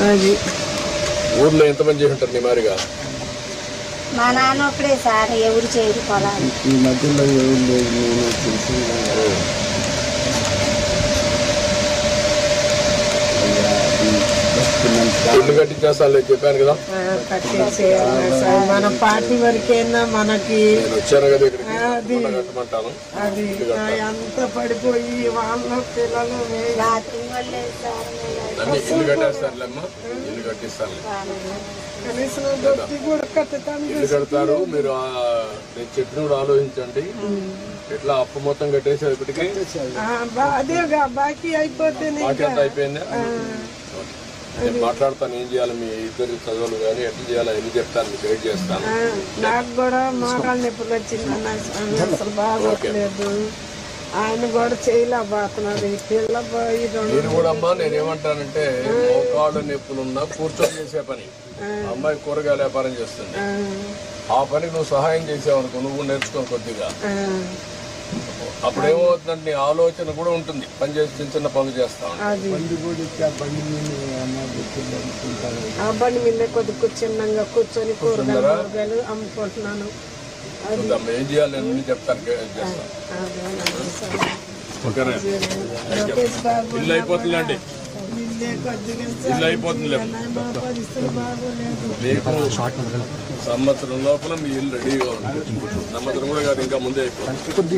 అది ఊర్లో ఎంతమంది చేసి ఉంటారు నీ మారిగా? మా నాన్న ఒకడే సార్, ఎవరు చేయరు పొలాలు. ఈ మధ్యలో ఎవరు లేదు, నేను తెలిసి ఇల్లు కట్టించేస్తాను చెప్పాను కదా. మన పార్టీ వరకైనా మనకి నేను వచ్చాను కదా ఇక్కడికి, కట్టమంటాను. అది అంత పడిపోయి వాళ్ళ పిల్లలు రాత్రి వాళ్ళే సార్. అన్ని ఇల్లు కట్టేస్తారులేమ్మా, ఇల్లు కట్టిస్తాను. కనీసం దొరికి కూడా కట్టుతాను. ఇల్లు కడతారు. మీరు నేను చెప్పిన కూడా ఆలోచించండి. ఎట్లా అప్పు మొత్తం కట్టేసారు ఇప్పటికి? అదేగా బాకీ అయిపోతే బాకీ అంతా అయిపోయిందా? నేను మాట్లాడతాను ఏం చేయాలి, మీ ఇద్దరు చదువులు కానీ ఎట్లా చేయాలి ఎన్ని చెప్తాను, మీకు గైడ్ చేస్తాను. నాకు కూడా మోకాళ్ళ నొప్పులు వచ్చింది, అసలు బాగోట్లేదు. ఆయన కూడా చేయలేకపోతున్నారు. ఈ పిల్ల మీరు కూడా అమ్మా, నేనేమంటానంటే మోకాళ్ళ నొప్పులున్నా కూర్చొని చేసే పని. అమ్మాయి కూరగాయల వ్యాపారం చేస్తుంది, ఆ పనికి నువ్వు సహాయం చేసావనుకో, నువ్వు నేర్చుకోని కొద్దిగా. అప్పుడు ఏమవుతుందంటే నీ ఆలోచన కూడా ఉంటుంది, పని చేసి చిన్న చిన్న పనులు చేస్తాం. ఆ బండి మీద కొద్దిగా చిన్నగా కూర్చొని కూరగాయలు అమ్ముకుంటున్నాను. ఏం చేయాలి నేను అన్ని చెప్తాను, చేస్తాను. ఓకేనా? ఇల్లు అయిపోతుందండి, ఇల్లు అయిపోతుంది. మీకు సంవత్సరం లోపల మీ ఇల్లు రెడీగా ఉంటుంది. సంవత్సరం కూడా కాదు, ఇంకా ముందే అయిపోతుంది.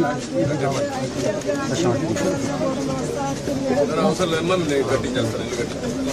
అవసరం లేదమ్మా, నేను కట్టించేస్తాను, ఇల్లు కట్టించేస్తాను.